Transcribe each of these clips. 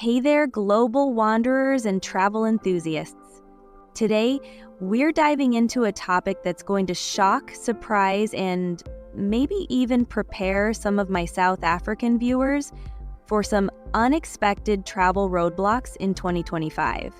Hey there, global wanderers and travel enthusiasts. Today, we're diving into a topic that's going to shock, surprise, and maybe even prepare some of my South African viewers for some unexpected travel roadblocks in 2025.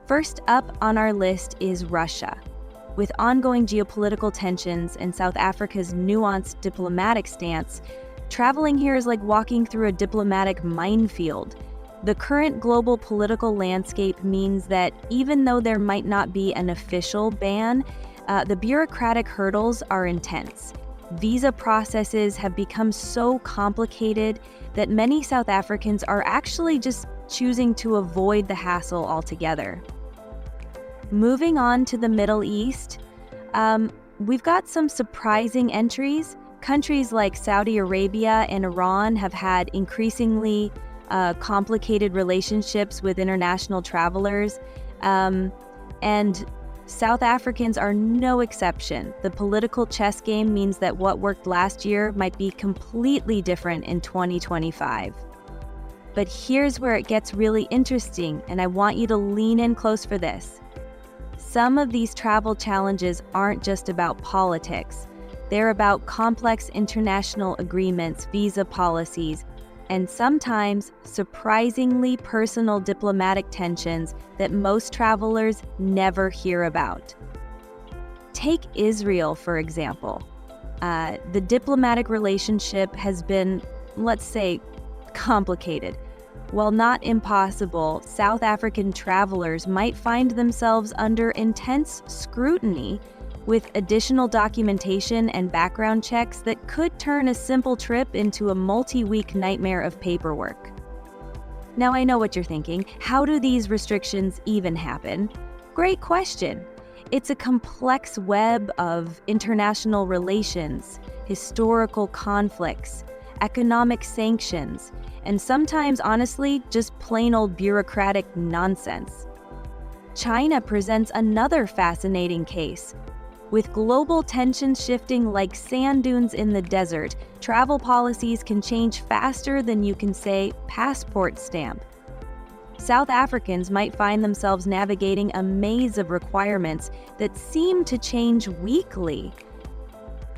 First up on our list is Russia. With ongoing geopolitical tensions and South Africa's nuanced diplomatic stance, traveling here is like walking through a diplomatic minefield. The current global political landscape means that even though there might not be an official ban, the bureaucratic hurdles are intense. Visa processes have become so complicated that many South Africans are actually just choosing to avoid the hassle altogether. Moving on to the Middle East, we've got some surprising entries. Countries like Saudi Arabia and Iran have had increasingly complicated relationships with international travelers, and South Africans are no exception. The political chess game means that what worked last year might be completely different in 2025. But here's where it gets really interesting, and I want you to lean in close for this. Some of these travel challenges aren't just about politics. They're about complex international agreements, visa policies, and sometimes surprisingly personal diplomatic tensions that most travelers never hear about. Take Israel, for example. The diplomatic relationship has been, let's say, complicated. While not impossible, South African travelers might find themselves under intense scrutiny with additional documentation and background checks that could turn a simple trip into a multi-week nightmare of paperwork. Now, I know what you're thinking. How do these restrictions even happen? Great question. It's a complex web of international relations, historical conflicts, economic sanctions, and sometimes, honestly, just plain old bureaucratic nonsense. China presents another fascinating case. With global tensions shifting like sand dunes in the desert, travel policies can change faster than you can say passport stamp. South Africans might find themselves navigating a maze of requirements that seem to change weekly.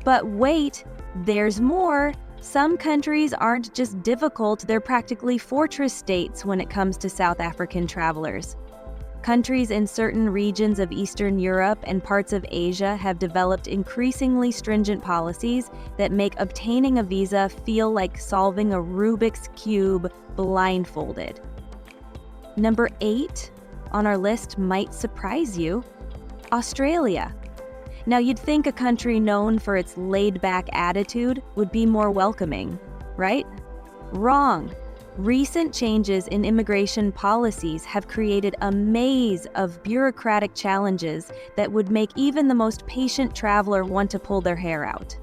But wait, there's more. Some countries aren't just difficult, they're practically fortress states when it comes to South African travelers. Countries in certain regions of Eastern Europe and parts of Asia have developed increasingly stringent policies that make obtaining a visa feel like solving a Rubik's Cube blindfolded. Number 8 on our list might surprise you: Australia. Now, you'd think a country known for its laid-back attitude would be more welcoming, right? Wrong. Recent changes in immigration policies have created a maze of bureaucratic challenges that would make even the most patient traveler want to pull their hair out.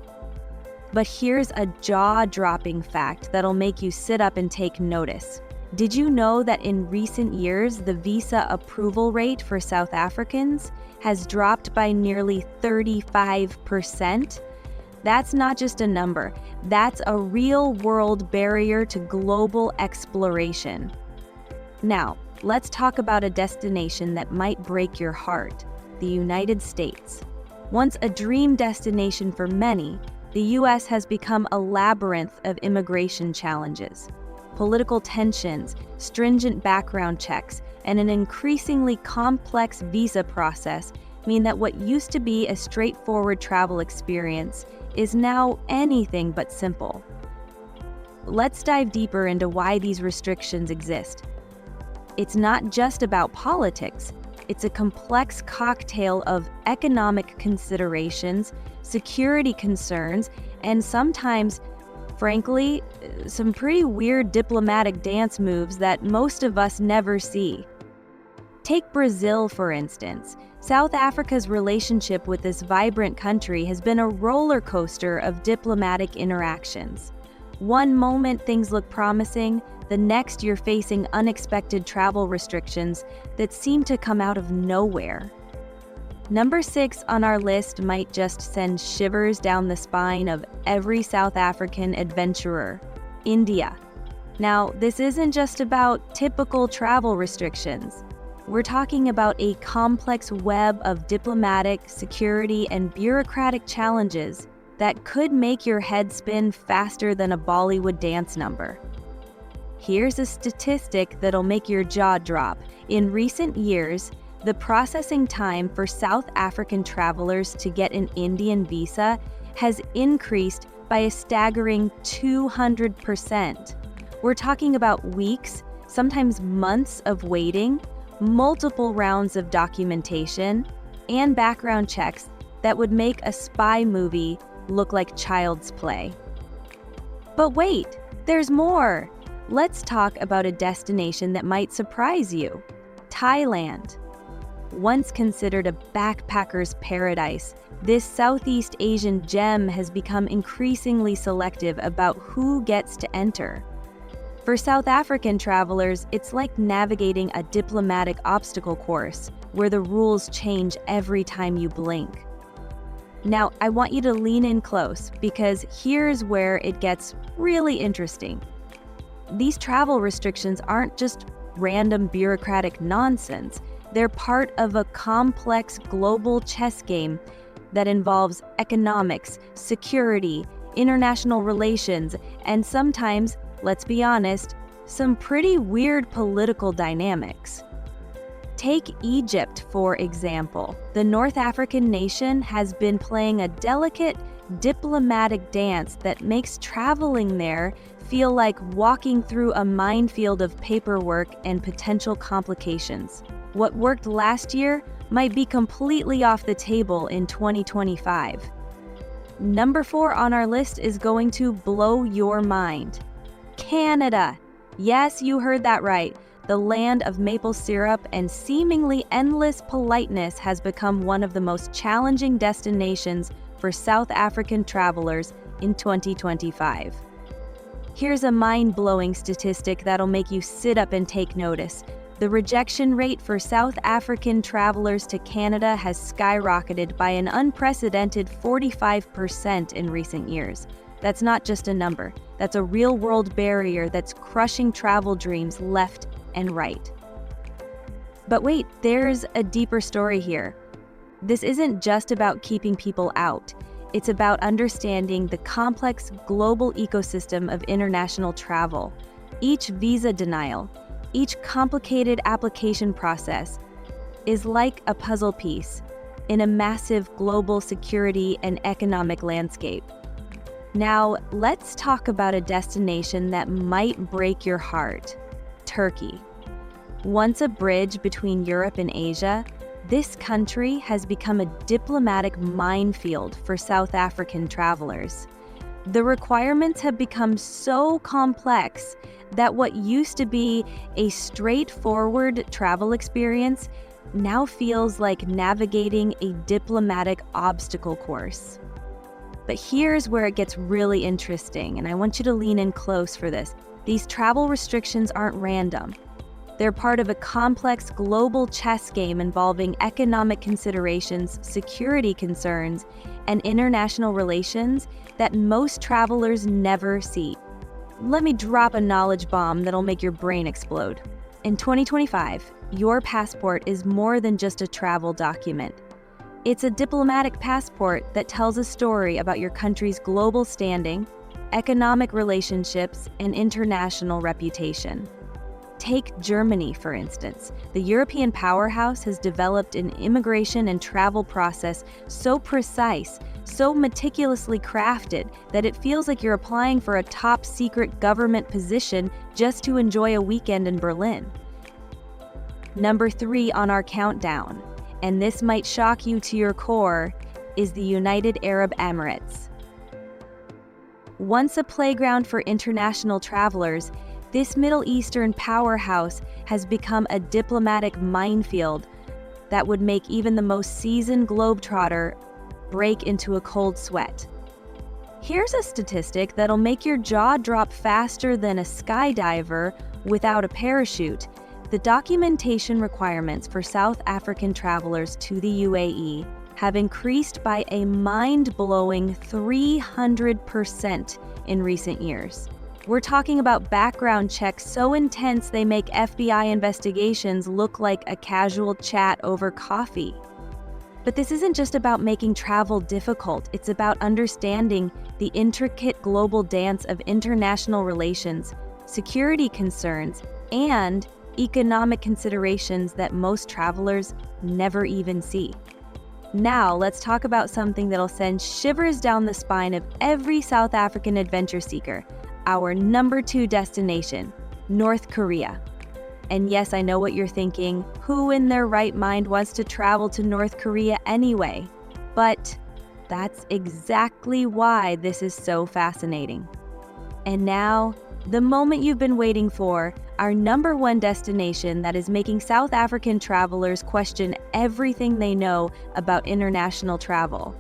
But here's a jaw-dropping fact that'll make you sit up and take notice. Did you know that in recent years, the visa approval rate for South Africans has dropped by nearly 35%? That's not just a number. That's a real-world barrier to global exploration. Now, let's talk about a destination that might break your heart: the United States. Once a dream destination for many, the U.S. has become a labyrinth of immigration challenges. Political tensions, stringent background checks, and an increasingly complex visa process mean that what used to be a straightforward travel experience is now anything but simple. Let's dive deeper into why these restrictions exist. It's not just about politics. It's a complex cocktail of economic considerations, security concerns, and sometimes, frankly, some pretty weird diplomatic dance moves that most of us never see. Take Brazil, for instance. South Africa's relationship with this vibrant country has been a roller coaster of diplomatic interactions. One moment things look promising, the next you're facing unexpected travel restrictions that seem to come out of nowhere. Number 6 on our list might just send shivers down the spine of every South African adventurer: India. Now, this isn't just about typical travel restrictions. We're talking about a complex web of diplomatic, security, and bureaucratic challenges that could make your head spin faster than a Bollywood dance number. Here's a statistic that'll make your jaw drop. In recent years, the processing time for South African travelers to get an Indian visa has increased by a staggering 200%. We're talking about weeks, sometimes months of waiting, multiple rounds of documentation, and background checks that would make a spy movie look like child's play. But wait, there's more! Let's talk about a destination that might surprise you: Thailand. Once considered a backpacker's paradise, this Southeast Asian gem has become increasingly selective about who gets to enter. For South African travelers, it's like navigating a diplomatic obstacle course where the rules change every time you blink. Now, I want you to lean in close because here's where it gets really interesting. These travel restrictions aren't just random bureaucratic nonsense. They're part of a complex global chess game that involves economics, security, international relations, and sometimes, let's be honest, some pretty weird political dynamics. Take Egypt, for example. The North African nation has been playing a delicate diplomatic dance that makes traveling there feel like walking through a minefield of paperwork and potential complications. What worked last year might be completely off the table in 2025. Number 4 on our list is going to blow your mind. Canada. Yes, you heard that right. The land of maple syrup and seemingly endless politeness has become one of the most challenging destinations for South African travelers in 2025. Here's a mind-blowing statistic that'll make you sit up and take notice. The rejection rate for South African travelers to Canada has skyrocketed by an unprecedented 45% in recent years. That's not just a number. That's a real-world barrier that's crushing travel dreams left and right. But wait, there's a deeper story here. This isn't just about keeping people out. It's about understanding the complex global ecosystem of international travel. Each visa denial, each complicated application process is like a puzzle piece in a massive global security and economic landscape. Now, let's talk about a destination that might break your heart: Turkey. Once a bridge between Europe and Asia, this country has become a diplomatic minefield for South African travelers. The requirements have become so complex that what used to be a straightforward travel experience now feels like navigating a diplomatic obstacle course. But here's where it gets really interesting, and I want you to lean in close for this. These travel restrictions aren't random. They're part of a complex global chess game involving economic considerations, security concerns, and international relations that most travelers never see. Let me drop a knowledge bomb that'll make your brain explode. In 2025, your passport is more than just a travel document. It's a diplomatic passport that tells a story about your country's global standing, economic relationships, and international reputation. Take Germany, for instance. The European powerhouse has developed an immigration and travel process so precise, so meticulously crafted, that it feels like you're applying for a top-secret government position just to enjoy a weekend in Berlin. Number 3 on our countdown, and this might shock you to your core, is the United Arab Emirates. Once a playground for international travelers, this Middle Eastern powerhouse has become a diplomatic minefield that would make even the most seasoned globetrotter break into a cold sweat. Here's a statistic that'll make your jaw drop faster than a skydiver without a parachute. The documentation requirements for South African travelers to the UAE have increased by a mind-blowing 300% in recent years. We're talking about background checks so intense they make FBI investigations look like a casual chat over coffee. But this isn't just about making travel difficult, it's about understanding the intricate global dance of international relations, security concerns, and economic considerations that most travelers never even see. Now, let's talk about something that'll send shivers down the spine of every South African adventure seeker, our number 2 destination, North Korea. And yes, I know what you're thinking, who in their right mind wants to travel to North Korea anyway? But that's exactly why this is so fascinating. And now, the moment you've been waiting for, our number 1 destination that is making South African travelers question everything they know about international travel.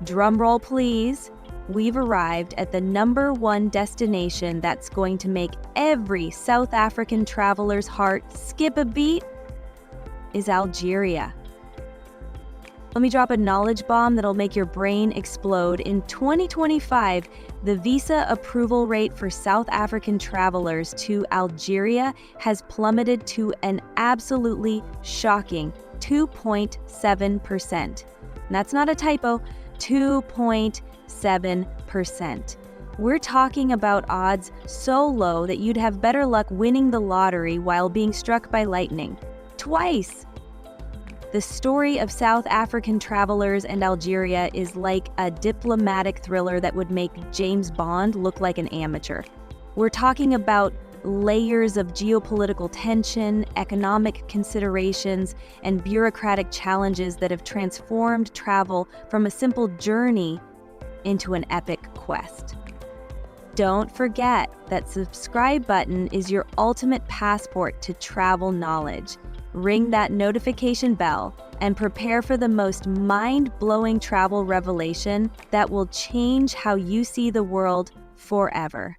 Drumroll please. We've arrived at the number 1 destination that's going to make every South African traveler's heart skip a beat is Algeria. Let me drop a knowledge bomb that'll make your brain explode. In 2025, the visa approval rate for South African travelers to Algeria has plummeted to an absolutely shocking 2.7%. And that's not a typo, 2.7%. We're talking about odds so low that you'd have better luck winning the lottery while being struck by lightning. Twice! The story of South African travelers and Algeria is like a diplomatic thriller that would make James Bond look like an amateur. We're talking about layers of geopolitical tension, economic considerations, and bureaucratic challenges that have transformed travel from a simple journey into an epic quest. Don't forget that subscribe button is your ultimate passport to travel knowledge. Ring that notification bell and prepare for the most mind-blowing travel revelation that will change how you see the world forever.